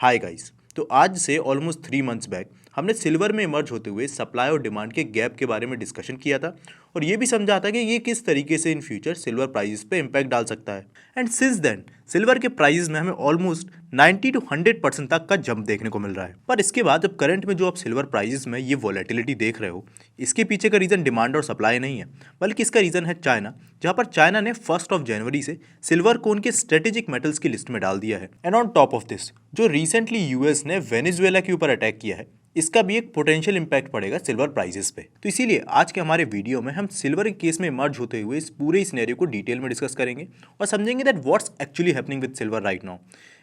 Hi guys. तो आज से ऑलमोस्ट 3 मंथ्स बैक हमने सिल्वर में इमर्ज होते हुए सप्लाई और डिमांड के गैप के बारे में डिस्कशन किया था और ये भी समझा था कि ये किस तरीके से इन फ्यूचर सिल्वर प्राइसेस पे इम्पैक्ट डाल सकता है। एंड सिंस देन सिल्वर के प्राइस में हमें ऑलमोस्ट 90 to 100% तक का जंप देखने को मिल रहा है। पर इसके बाद अब करंट में जो आप सिल्वर प्राइसेस में ये वॉलेटिलिटी देख रहे हो, इसके पीछे का रीज़न डिमांड और सप्लाई नहीं है, बल्कि इसका रीज़न है चाइना, जहां पर चाइना ने 1 जनवरी से सिल्वर को उनके स्ट्रेटेजिक मेटल्स की लिस्ट में डाल दिया है। And on top of this, जो रिसेंटली यूएस ने वेनेजुएला के ऊपर अटैक किया है, इसका भी एक पोटेंशियल इंपैक्ट पड़ेगा सिल्वर प्राइसेस पे। तो इसीलिए आज के हमारे वीडियो में हम सिल्वर के केस में मर्ज होते हुए इस पूरे सिनेरियो को डिटेल में डिस्कस करेंगे और समझेंगे that what's actually happening with silver right now.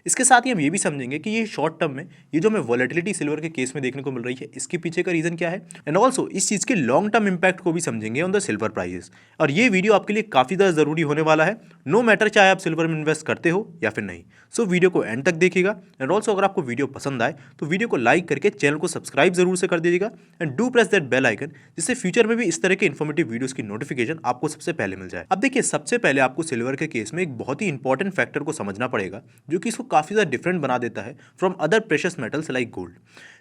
इसके साथ ही हम ये भी समझेंगे कि ये शॉर्ट टर्म में ये जो हमें वॉलेटिलिटी सिल्वर के केस में देखने को मिल रही है, इसके पीछे का रीजन क्या है, एंड ऑल्सो इस चीज़ के लॉन्ग टर्म इंपैक्ट को भी समझेंगे ऑन द सिल्वर प्राइसेस। और ये वीडियो आपके लिए काफ़ी ज़्यादा ज़रूरी होने वाला है, नो मैटर चाहे आप सिल्वर में इन्वेस्ट करते हो या फिर नहीं। सो वीडियो को एंड तक देखिएगा। एंड ऑल्सो अगर आपको वीडियो पसंद आए तो वीडियो को लाइक करके चैनल को सब्सक्राइब जरूर से कर दीजिएगा and do press that bell icon, जिससे फ्यूचर में भी इस तरह के इन्फॉर्मेटिव वीडियोस की नोटिफिकेशन आपको सबसे पहले मिल जाए। अब देखिए, सबसे पहले आपको सिल्वर के केस में एक बहुत ही इंपॉर्टेंट फैक्टर को समझना पड़ेगा, जो कि इसको काफ़ी ज़्यादा डिफरेंट बना देता है from other precious metals like gold.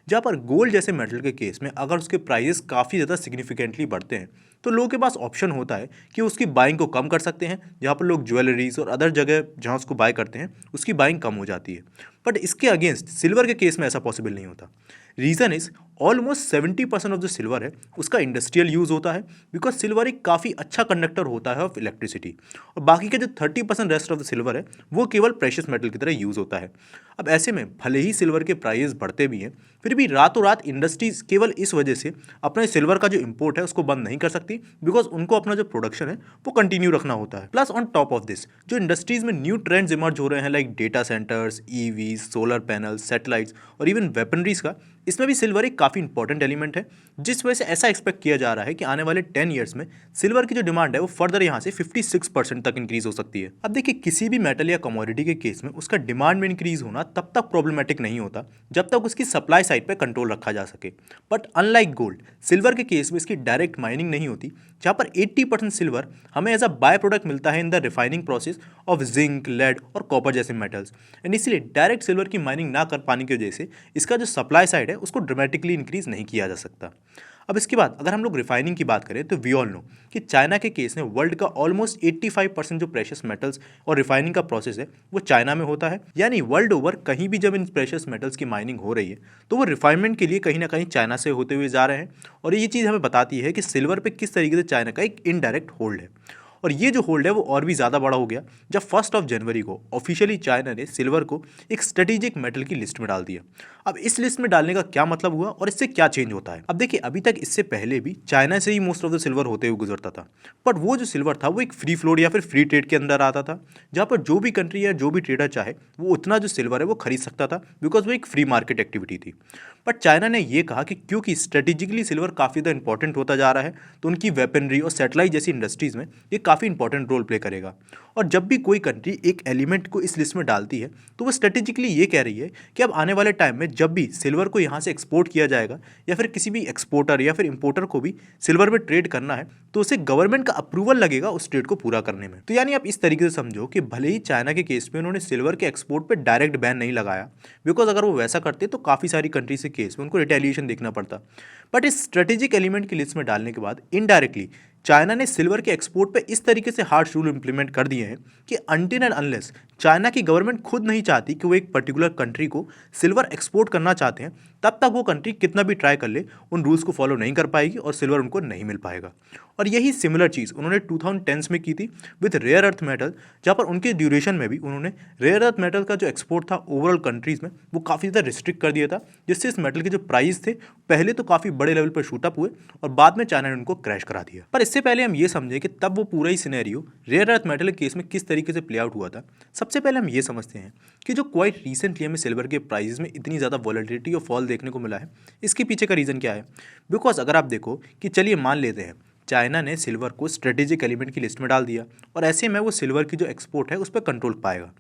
जहाँ पर गोल्ड जैसे मेटल के केस में अगर उसके प्राइसेस काफ़ी ज़्यादा सिग्निफिकेंटली बढ़ते हैं तो लोगों के पास ऑप्शन होता है कि उसकी बाइंग को कम कर सकते हैं, जहाँ पर लोग ज्वेलरीज और अदर जगह जहाँ उसको बाय करते हैं उसकी बाइंग कम हो जाती है। बट इसके अगेंस्ट सिल्वर के केस में ऐसा पॉसिबल नहीं होता। रीज़न इज ऑलमोस्ट 70% ऑफ जो सिल्वर है उसका इंडस्ट्रियल यूज़ होता है, बिकॉज सिल्वर एक काफ़ी अच्छा कंडक्टर होता है ऑफ इलेक्ट्रिसिटी, और बाकी का जो 30% रेस्ट ऑफ द सिल्वर है वो केवल प्रेशियस मेटल की तरह यूज़ होता है। अब ऐसे में भले ही सिल्वर के प्राइस बढ़ते भी हैं, फिर भी रातों रात इंडस्ट्रीज केवल इस वजह से अपने सिल्वर का जो इंपोर्ट है उसको बंद नहीं कर सकती, बिकॉज उनको अपना जो प्रोडक्शन है वो कंटिन्यू रखना होता है। Plus on top of this, जो इंडस्ट्रीज में न्यू ट्रेंड्स इमर्ज हो रहे हैं like data centres, EV, solar panels, satellites और इवन वेपनरीज का, इसमें भी सिल्वर एक काफ़ी इंपॉर्टेंट एलिमेंट है, जिस वजह से ऐसा एक्सपेक्ट किया जा रहा है कि आने वाले 10 ईयर्स में सिल्वर की जो डिमांड है वो फर्दर यहाँ से 56% तक इंक्रीज हो सकती है। अब देखिए, किसी भी मेटल या कमोडिटी के केस में उसका डिमांड में इंक्रीज होना तब तक प्रॉब्लमेटिक नहीं होता जब तक उसकी सप्लाई साइड पे कंट्रोल रखा जा सके। बट अनलाइक गोल्ड, सिल्वर के केस में इसकी डायरेक्ट माइनिंग नहीं होती, जहाँ पर 80% सिल्वर हमें एज अ बाय प्रोडक्ट मिलता है in the refining process of zinc, lead और कॉपर जैसे मेटल्स। एंड इसलिए डायरेक्ट सिल्वर की माइनिंग ना कर पाने की वजह से इसका जो सप्लाई साइड है उसको ड्रामेटिकली इंक्रीज नहीं किया जा सकता। अब इसके बाद अगर हम लोग रिफाइनिंग की बात करें तो वी ऑल नो कि चाइना के केस में वर्ल्ड का ऑलमोस्ट 85% जो प्रेशियस मेटल्स और रिफाइनिंग का प्रोसेस है वो चाइना में होता है। यानी वर्ल्ड ओवर कहीं भी जब इन प्रेशियस मेटल्स की माइनिंग हो रही है तो वो रिफाइनमेंट के लिए कहीं ना कहीं चाइना से होते हुए जा रहे हैं, और ये चीज़ हमें बताती है कि सिल्वर पे किस तरीके से चाइना का एक इनडायरेक्ट होल्ड है। और ये जो होल्ड है वो और भी ज़्यादा बड़ा हो गया जब 1 जनवरी को ऑफिशियली चाइना ने सिल्वर को एक स्ट्रेटेजिक मेटल की लिस्ट में डाल दिया। अब इस लिस्ट में डालने का क्या मतलब हुआ और इससे क्या चेंज होता है? अब देखिए, अभी तक इससे पहले भी चाइना से ही मोस्ट ऑफ द सिल्वर होते हुए गुजरता था, बट वो जो सिल्वर था वो एक फ्री फ्लोट या फिर फ्री ट्रेड के अंदर आता था, जहाँ पर जो भी कंट्री या जो भी ट्रेडर चाहे वो उतना जो सिल्वर है वो खरीद सकता था, बिकॉज वो एक फ्री मार्केट एक्टिविटी थी। बट चाइना ने ये कहा कि क्योंकि स्ट्रेटेजिकली सिल्वर काफ़ी ज़्यादा इंपॉर्टेंट होता जा रहा है तो उनकी वेपनरी और सैटेलाइट जैसी इंडस्ट्रीज़ में ये काफ़ी इंपॉर्टेंट रोल प्ले करेगा। और जब भी कोई कंट्री एक एलिमेंट को इस लिस्ट में डालती है तो वो स्ट्रेटेजिकली ये कह रही है कि अब आने वाले टाइम में जब भी सिल्वर को यहाँ से एक्सपोर्ट किया जाएगा या फिर किसी भी एक्सपोर्टर या फिर इंपोर्टर को भी सिल्वर में ट्रेड करना है तो उसे गवर्नमेंट का अप्रूवल लगेगा उस ट्रेड को पूरा करने में। तो यानी आप इस तरीके से समझो कि भले ही चाइना के केस में उन्होंने सिल्वर के एक्सपोर्ट पर डायरेक्ट बैन नहीं लगाया, बिकॉज अगर वो वैसा करते तो काफ़ी सारी कंट्रीज के केस में उनको रिटेलिएशन देखना पड़ता, बट इस स्ट्रेटेजिक एलिमेंट की लिस्ट में डालने के बाद इनडायरेक्टली चाइना ने सिल्वर के एक्सपोर्ट पे इस तरीके से हार्श रूल इंप्लीमेंट कर दिए हैं कि अनटिल एंड अनलेस चाइना की गवर्नमेंट खुद नहीं चाहती कि वो एक पर्टिकुलर कंट्री को सिल्वर एक्सपोर्ट करना चाहते हैं, तब तक वो कंट्री कितना भी ट्राई कर ले उन रूल्स को फॉलो नहीं कर पाएगी और सिल्वर उनको नहीं मिल पाएगा। और यही सिमिलर चीज़ उन्होंने 2010 में की थी विथ रेयर अर्थ मेटल, जहाँ पर उनके ड्यूरेशन में भी उन्होंने रेयर अर्थ मेटल का जो एक्सपोर्ट था ओवरऑल कंट्रीज़ में वो काफ़ी ज़्यादा रिस्ट्रिक्ट कर दिया था, जिससे इस मेटल के जो प्राइस थे पहले तो काफ़ी बड़े लेवल पर शूट अप हुए और बाद में चाइना ने उनको क्रैश करा दिया। पर इससे पहले हम ये समझें कि तब वो पूरा ही सिनेरियो रेयर अर्थ मेटल के केस में किस तरीके से प्ले आउट हुआ था। सबसे पहले हम ये समझते हैं कि जो क्वाइट रिसेंटली हमें सिल्वर के प्राइस में इतनी ज़्यादा वॉलेटिलिटी और फॉल देखने को मिला है, इसके पीछे का रीज़न क्या है? बिकॉज अगर आप देखो कि चलिए मान लेते हैं चाइना ने सिल्वर को स्ट्रेटेजिक एलिमेंट की लिस्ट में डाल दिया और ऐसे में वो सिल्वर की जो एक्सपोर्ट है उस पर कंट्रोल पाएगा।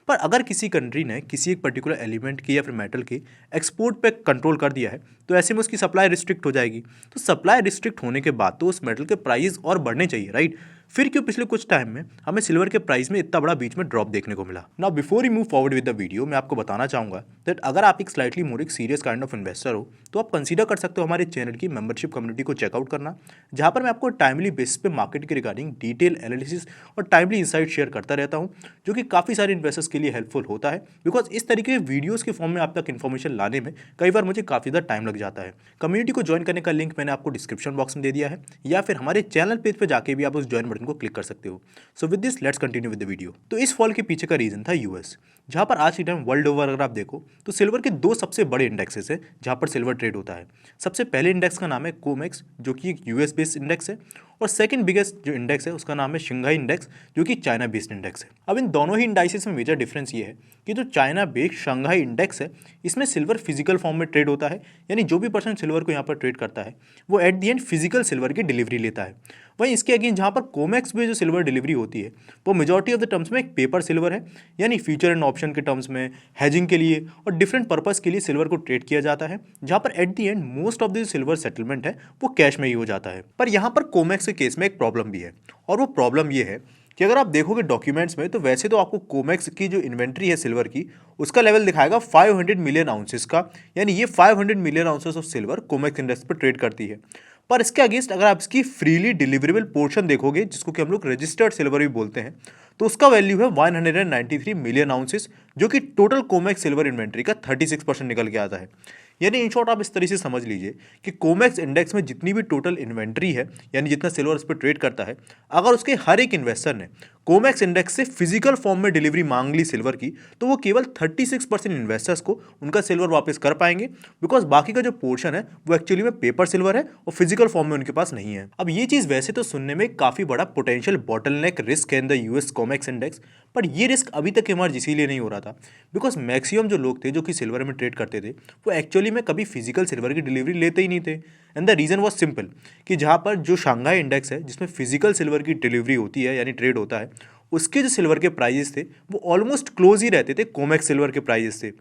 पर अगर किसी कंट्री ने किसी एक पर्टिकुलर एलिमेंट की या फिर मेटल के एक्सपोर्ट पे कंट्रोल कर दिया है तो ऐसे में उसकी सप्लाई रिस्ट्रिक्ट हो जाएगी। तो सप्लाई रिस्ट्रिक्ट होने के बाद तो उस मेटल के प्राइस और बढ़ने चाहिए, राइट? फिर क्यों पिछले कुछ टाइम में हमें सिल्वर के प्राइस में इतना बड़ा बीच में ड्रॉप देखने को मिला। Now before you move forward with the video, मैं आपको बताना चाहूंगा दैट अगर आप एक स्लाइटली मोर एक सीरियस काइंड ऑफ इन्वेस्टर हो तो आप कंसीडर कर सकते हो हमारे चैनल की मेंबरशिप कम्युनिटी को चेकआउट करना, जहां पर मैं आपको टाइमली बेसिस पे मार्केट के रिगार्डिंग डिटेल एनालिसिस और टाइमली इंसाइट शेयर करता रहता हूं, जो कि काफ़ी सारे इन्वेस्टर्स के लिए हेल्पफुल होता है। बिकॉज इस तरीके के वीडियोज़ के फॉर्म में आप तक इन्फॉर्मेशन लाने में कई बार मुझे काफ़ी ज़्यादा टाइम लग जाता है। कम्युनिटी को ज्वाइन करने का लिंक मैंने आपको डिस्क्रिप्शन बॉक्स में दे दिया है, या फिर हमारे चैनल पेज पे जाके भी आप उस ज्वाइन बटन को क्लिक कर सकते हो। So with this let's continue with the video. तो इस फॉल के पीछे का रीजन था यूएस, जहां पर आज के टाइम वर्ल्ड ओवर अगर आप देखो तो सिल्वर के दो सबसे बड़े इंडेक्सेस है जहां पर सिल्वर ट्रेड होता है। सबसे पहले इंडेक्स का नाम है कोमेक्स, जो कि एक यूएस बेस्ड इंडेक्स है, और सेकंड बिगेस्ट जो इंडेक्स है उसका नाम है शंघाई इंडेक्स, जो कि चाइना बेस्ड इंडेक्स है। अब इन दोनों ही इंडाइसेस में मेजर डिफरेंस ये है कि जो चाइना बेस्ड शंघाई इंडेक्स है इसमें सिल्वर फिजिकल फॉर्म में ट्रेड होता है, यानी जो भी पर्सन सिल्वर को यहाँ पर ट्रेड करता है वो at the and physical silver की डिलीवरी लेता है। वहीं इसके अगेंस्ट जहाँ पर कोमेक्स में जो सिल्वर डिलीवरी होती है वो मेजॉरिटी ऑफ द टर्म्स में एक पेपर सिल्वर है, यानी फ्यूचर एंड ऑप्शन के टर्म्स में हेजिंग के लिए और डिफरेंट पर्पस के लिए सिल्वर को ट्रेड किया जाता है, जहाँ पर at the and most of the silver settlement है वो कैश में ही हो जाता है। पर यहाँ पर कोमेक्स के केस में एक प्रॉब्लम भी है, और वो प्रॉब्लम ये है कि अगर आप देखोगे डॉक्यूमेंट्स में तो वैसे तो आपको कोमेक्स की जो इन्वेंट्री है सिल्वर की उसका लेवल दिखाएगा 500 मिलियन आउंसेस का, यानी ये 500 million ounces of silver COMEX index पर ट्रेड करती है। पर इसके अगेंस्ट अगर आप इसकी फ्रीली डिलीवरेबल पोर्शन देखोगे, जिसको कि हम लोग रजिस्टर्ड सिल्वर भी बोलते हैं, तो उसका वैल्यू है 193 मिलियन आउंसेस, जो कि टोटल कोमेक्स सिल्वर इन्वेंट्री का 36% निकल के आता है। यानी इन शॉर्ट आप इस तरह से समझ लीजिए कि कोमेक्स इंडेक्स में जितनी भी टोटल इन्वेंट्री है, यानी जितना सिल्वर उस पर ट्रेड करता है, अगर उसके हर एक इन्वेस्टर ने कोमेक्स इंडेक्स से फिजिकल फॉर्म में डिलीवरी मांग ली सिल्वर की, तो वो केवल 36% इन्वेस्टर्स को उनका सिल्वर वापस कर पाएंगे, बिकॉज बाकी का जो पोर्शन है वो एक्चुअली में पेपर सिल्वर है और फिजिकल फॉर्म में उनके पास नहीं है। अब ये चीज़ वैसे तो सुनने में काफ़ी बड़ा पोटेंशियल बॉटलनेक रिस्क है इन द यूएस कोमेक्स इंडेक्स, पर ये रिस्क अभी तक इमर्ज इसीलिए नहीं हो रहा था बिकॉज मैक्सिमम जो लोग थे जो कि सिल्वर में ट्रेड करते थे वो एक्चुअली में कभी फिजिकल सिल्वर की डिलीवरी लेते ही नहीं थे। And the reason was simple कि जहाँ पर जो शंघाई इंडेक्स है जिसमें फिजिकल सिल्वर की डिलीवरी होती है यानी ट्रेड होता है, उसके जो सिल्वर के प्राइजेस थे वो ऑलमोस्ट क्लोज ही रहते थे कोमेक्स सिल्वर के प्राइजेस से।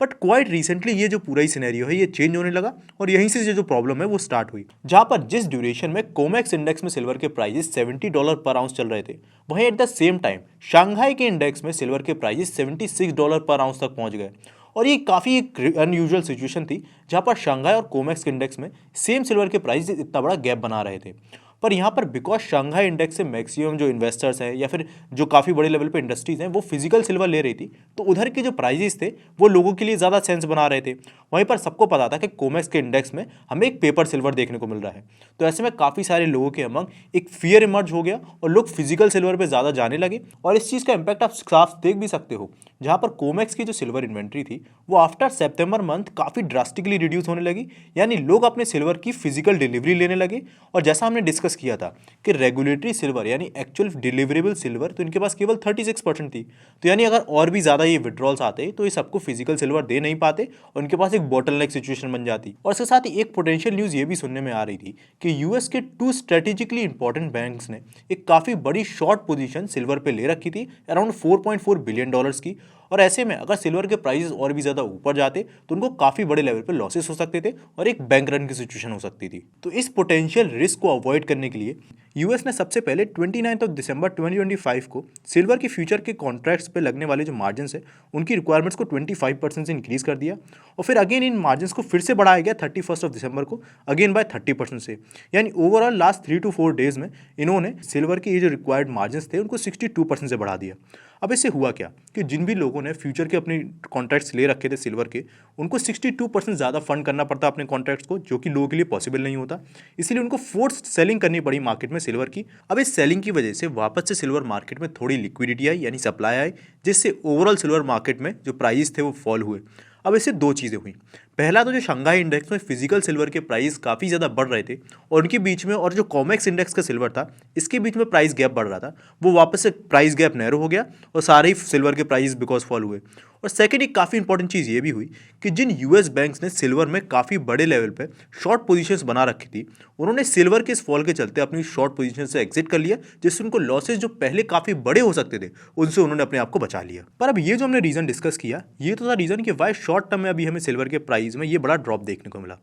बट क्वाइट रिसेंटली ये जो पूरा ही सिनेरियो है ये चेंज होने लगा, और यहीं से जो प्रॉब्लम है वो स्टार्ट हुई, जहां पर जिस ड्यूरेशन में कोमेक्स इंडेक्स में सिल्वर के प्राइजेस $70 पर आउंस चल रहे थे, वहीं at the same time Shanghai के इंडेक्स में सिल्वर के प्राइजेस $76 पर आउंस तक पहुंच गए। और ये काफ़ी एक अनयूजुअल सिचुएशन थी जहां पर शंघाई और कोमेक्स के इंडेक्स में सेम सिल्वर के प्राइस इतना बड़ा गैप बना रहे थे। पर यहाँ पर बिकॉज शंघाई इंडेक्स से मैक्सिमम जो इन्वेस्टर्स हैं या फिर जो काफ़ी बड़े लेवल पे इंडस्ट्रीज हैं वो फिजिकल सिल्वर ले रही थी, तो उधर के जो प्राइजेस थे वो लोगों के लिए ज़्यादा सेंस बना रहे थे। वहीं पर सबको पता था कि कोमेक्स के इंडेक्स में हमें एक पेपर सिल्वर देखने को मिल रहा है, तो ऐसे में काफ़ी सारे लोगों के अमंग एक फियर इमर्ज हो गया और लोग फिजिकल सिल्वर पर ज़्यादा जाने लगे। और इस चीज़ का इम्पैक्ट आप साफ देख भी सकते हो, जहाँ पर कोमेक्स की जो सिल्वर इन्वेंट्री थी वो आफ्टर सितंबर मंथ काफ़ी ड्रास्टिकली रिड्यूस होने लगी, यानी लोग अपने सिल्वर की फिजिकल डिलीवरी लेने लगे। और जैसा हमने डिस्कस किया था कि रेगुलेटरी सिल्वर यानी एक्चुअल डिलीवरेबल सिल्वर तो इनके पास केवल 36% थी, तो यानी अगर और भी ज़्यादा ये विड्रॉल्स आते तो ये सबको फिजिकल सिल्वर दे नहीं पाते और इनके पास एक बॉटलनेक सिचुएशन बन जाती। और इसके साथ ही एक पोटेंशियल न्यूज़ ये भी सुनने में आ रही थी कि यूएस के 2 स्ट्रेटेजिकली इंपॉर्टेंट बैंक्स ने एक काफ़ी बड़ी शॉर्ट पोजीशन सिल्वर पे ले रखी थी अराउंड $4.4 बिलियन की। और ऐसे में अगर सिल्वर के प्राइसेस और भी ज़्यादा ऊपर जाते तो उनको काफ़ी बड़े लेवल पे लॉसेस हो सकते थे और एक बैंक रन की सिचुएशन हो सकती थी। तो इस पोटेंशियल रिस्क को अवॉइड करने के लिए यूएस ने सबसे पहले 29 दिसंबर 2025 को सिल्वर के फ्यूचर के कॉन्ट्रैक्ट्स पे लगने वाले जो मार्जिन है उनकी रिक्वायरमेंट्स को 25% से इंक्रीज कर दिया, और फिर अगेन इन मार्जिन को फिर से बढ़ाया गया 31 दिसंबर को अगेन बाय 30% से। यानी ओवरऑल लास्ट 3 to 4 डेज में इन्होंने सिल्वर के ये जो रिक्वायर्ड मार्जिन थे उनको 62% से बढ़ा दिया। अब इससे हुआ क्या कि जिन भी लोगों ने फ्यूचर के अपने कॉन्ट्रैक्ट्स ले रखे थे सिल्वर के, उनको 62% ज़्यादा फंड करना पड़ता अपने कॉन्ट्रैक्ट्स को, जो कि लोगों के लिए पॉसिबल नहीं होता। इसलिए उनको फोर्स सेलिंग करनी पड़ी मार्केट में सिल्वर की। अब इस सेलिंग की वजह से वापस से सिल्वर मार्केट में थोड़ी लिक्विडिटी आई यानी सप्लाई आई, जिससे ओवरऑल सिल्वर मार्केट में जो प्राइस थे वो फॉल हुए। अब इससे दो चीज़ें हुई, पहला तो जो शंघाई इंडेक्स में फिजिकल सिल्वर के प्राइस काफ़ी ज़्यादा बढ़ रहे थे और उनके बीच में और जो कॉमेक्स इंडेक्स का सिल्वर था इसके बीच में प्राइस गैप बढ़ रहा था, वो वापस से प्राइस गैप नैरो हो गया और सारे ही सिल्वर के प्राइस बिकॉज फॉल हुए। और सेकंड एक काफ़ी इंपॉर्टेंट चीज़ ये भी हुई कि जिन यूएस बैंक्स ने सिल्वर में काफ़ी बड़े लेवल पे शॉर्ट पोजीशंस बना रखी थी, उन्होंने सिल्वर के इस फॉल के चलते अपनी शॉर्ट पोजीशन से एग्जिट कर लिया, जिससे उनको लॉसेज जो पहले काफ़ी बड़े हो सकते थे उनसे उन्होंने अपने आप को बचा लिया। पर अब ये जो हमने रीज़न डिस्कस किया ये तो था रीज़न कि वाई शॉर्ट टर्म में अभी हमें सिल्वर के प्राइस में ये बड़ा ड्रॉप देखने को मिला।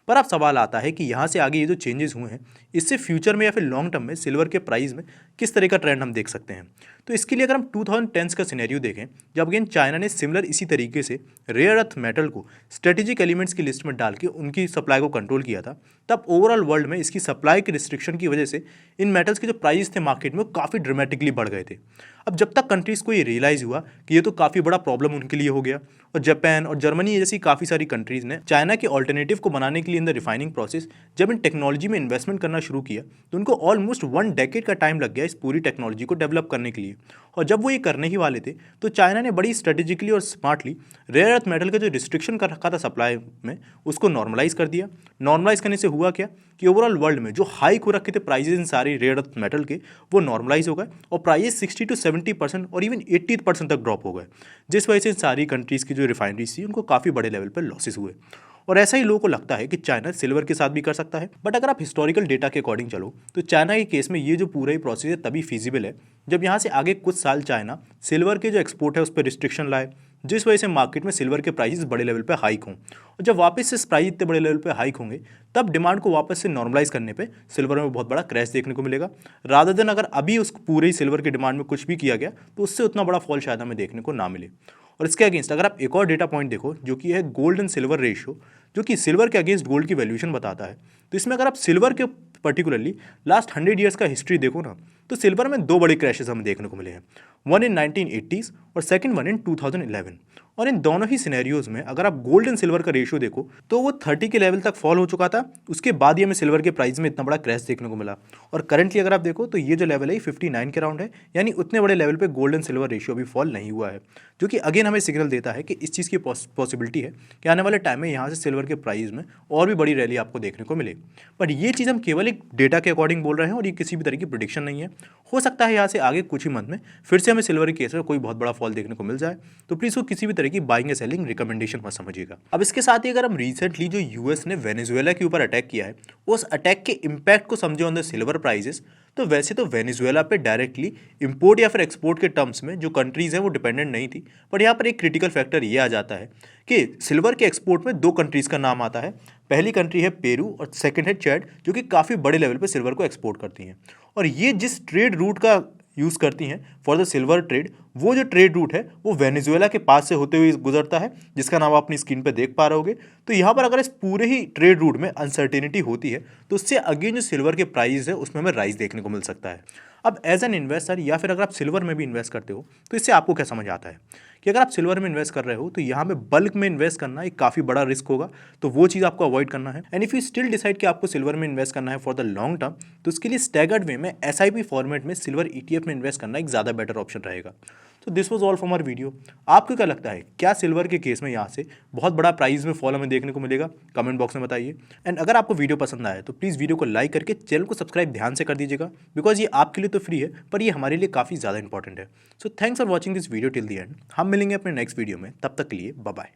पर अब सवाल आता है कि यहाँ से आगे ये जो चेंजेस हुए हैं इससे फ्यूचर में या फिर लॉन्ग टर्म में सिल्वर के प्राइस में किस तरह का ट्रेंड हम देख सकते हैं। तो इसके लिए अगर हम 2010 का सिनेरियो देखें, जब अगेन चाइना ने सिमिलर इसी तरीके से रेयर अर्थ मेटल को स्ट्रेटेजिक एलिमेंट्स की लिस्ट में डाल के उनकी सप्लाई को कंट्रोल किया था, तब ओवरऑल वर्ल्ड में इसकी सप्लाई के रिस्ट्रिक्शन की वजह से इन मेटल्स के जो प्राइस थे मार्केट में वो काफ़ी ड्रामेटिकली बढ़ गए थे। अब जब तक कंट्रीज़ को ये रियलाइज़ हुआ कि ये तो काफ़ी बड़ा प्रॉब्लम उनके लिए हो गया, और जापान और जर्मनी जैसी काफ़ी सारी कंट्रीज़ ने चाइना के ऑल्टरनेटिव को बनाने के लिए इन द रिफाइनिंग प्रोसेस जब इन टेक्नोलॉजी में इन्वेस्टमेंट करना शुरू किया, तो उनको ऑलमोस्ट 1 डेकेड का टाइम लग गया इस पूरी टेक्नोलॉजी को डेवलप करने के लिए। और जब वो ये करने ही वाले थे, तो चाइना ने बड़ी स्ट्रेटेजिकली और स्मार्टली रेयर अर्थ मेटल का जो रिस्ट्रिक्शन कर रखा था सप्लाई में, उसको नॉर्मलाइज कर दिया। नॉर्मलाइज करने से हुआ क्या कि ओवरऑल वर्ल्ड में जो हाइक हो रखे थे प्राइजेज इन सारी रेयर अर्थ मेटल के, वो नॉर्मलाइज हो गए और प्राइजेस 60 to 70% और इवन 80% तक ड्रॉप हो गए, जिस वजह से सारी कंट्रीज़ की जो रिफाइनरीज थी उनको काफ़ी बड़े लेवल पर लॉसेस हुए। और ऐसा ही लोगों को लगता है कि चाइना सिल्वर के साथ भी कर सकता है, बट अगर आप हिस्टोरिकल डेटा के अकॉर्डिंग चलो तो चाइना के केस में ये जो पूरा ही प्रोसेस है तभी फीजिबल है जब यहाँ से आगे कुछ साल चाइना सिल्वर के जो एक्सपोर्ट है उस पर रिस्ट्रिक्शन लाए, जिस वजह से मार्केट में सिल्वर के प्राइसेस बड़े लेवल पे हाइक हों। और जब वापस से प्राइस इतने बड़े लेवल पे हाइक होंगे, तब डिमांड को वापस से नॉर्मलाइज करने पे सिल्वर में बहुत बड़ा क्रैश देखने को मिलेगा। रादर देन अगर अभी उस पूरे ही सिल्वर की डिमांड में कुछ भी किया गया तो उससे उतना बड़ा फॉल शायद हमें देखने को ना मिले। और इसके अगेंस्ट अगर आप एक और डेटा पॉइंट देखो, जो कि है गोल्ड एंड सिल्वर रेशियो, जो कि सिल्वर के अगेंस्ट गोल्ड की वैल्यूएशन बताता है, तो इसमें अगर आप सिल्वर के पर्टिकुलरली लास्ट 100 ईयर्स का हिस्ट्री देखो ना, तो सिल्वर में 2 बड़े क्रैशेस हमें देखने को मिले हैं, वन इन 1980s और सेकंड वन इन 2011। और इन दोनों ही सिनेरियोज में अगर आप गोल्ड एंड सिल्वर का रेशियो देखो तो वो 30 के लेवल तक फॉल हो चुका था, उसके बाद ही हमें सिल्वर के प्राइस में इतना बड़ा क्रैश देखने को मिला। और करंटली अगर आप देखो तो ये जो लेवल है 59 के राउंड है, यानी उतने बड़े लेवल पे गोल्ड एंड सिल्वर रेशियो अभी फॉल नहीं हुआ है, जो कि अगेन हमें सिग्नल देता है कि इस चीज़ की पॉसिबिलिटी है कि आने वाले टाइम में यहाँ से सिल्वर के प्राइस में और भी बड़ी रैली आपको देखने को मिले। बट ये चीज़ हम केवल एक डेटा के अकॉर्डिंग बोल रहे हैं और ये किसी भी तरह की प्रिडिक्शन नहीं है। हो सकता है यहाँ से आगे कुछ ही मंथ में फिर से हमें सिल्वर के केस में कोई बहुत बड़ा फॉल देखने को मिल जाए, तो प्लीज़ वो किसी भी तरह की बाइंग या सेलिंग रिकमेंडेशन मत समझिएगा। अब इसके साथ ही अगर हम रिसेंटली जो यूएस ने वेनेजुएला के ऊपर अटैक किया है, उस अटैक के इम्पैक्ट को समझे ऑन द सिल्वर प्राइजेस, तो वैसे तो वेनेजुएला पे डायरेक्टली इंपोर्ट या फिर एक्सपोर्ट के टर्म्स में जो कंट्रीज़ हैं वो डिपेंडेंट नहीं थी। बट यहाँ पर एक क्रिटिकल फैक्टर ये आ जाता है कि सिल्वर के एक्सपोर्ट में 2 कंट्रीज़ का नाम आता है। पहली कंट्री है पेरू और सेकंड है चैड, जो कि काफ़ी बड़े लेवल पे सिल्वर को एक्सपोर्ट करती हैं। और ये जिस ट्रेड रूट का यूज़ करती हैं फॉर द सिल्वर ट्रेड, वो जो ट्रेड रूट है वो वेनेजुएला के पास से होते हुए गुजरता है, जिसका नाम आप अपनी स्क्रीन पे देख पा रहे होगे। तो यहाँ पर अगर इस पूरे ही ट्रेड रूट में अनसर्टेनिटी होती है तो उससे अगेन जो सिल्वर के प्राइस है उसमें हमें राइज देखने को मिल सकता है। अब एज एन इन्वेस्टर या फिर अगर आप सिल्वर में भी इन्वेस्ट करते हो तो इससे आपको क्या समझ आता है कि अगर आप सिल्वर में इन्वेस्ट कर रहे हो तो यहाँ में बल्क में इन्वेस्ट करना एक काफ़ी बड़ा रिस्क होगा, तो वो चीज़ आपको अवॉइड करना है। And if you still decide कि आपको सिल्वर में इन्वेस्ट करना है फॉर द लॉन्ग टर्म, तो उसके लिए स्टैगर्ड वे में SIP फॉर्मेट में सिल्वर ETF में इन्वेस्ट करना एक ज़्यादा बेटर ऑप्शन रहेगा। तो this was all for our video. आपको क्या लगता है, क्या सिल्वर के केस में यहाँ से बहुत बड़ा प्राइस में फॉल हमें देखने को मिलेगा? कमेंट बॉक्स में बताइए। एंड अगर आपको वीडियो पसंद आए तो प्लीज़ वीडियो को लाइक करके चैनल को सब्सक्राइब ध्यान से कर दीजिएगा, बिकॉज ये आपके लिए तो फ्री है पर ये हमारे लिए काफ़ी ज़्यादा इंपॉर्टेंट है। So thanks for watching this video till the end. हम मिलेंगे अपने नेक्स्ट वीडियो में, तब तक के लिए बाय बाय।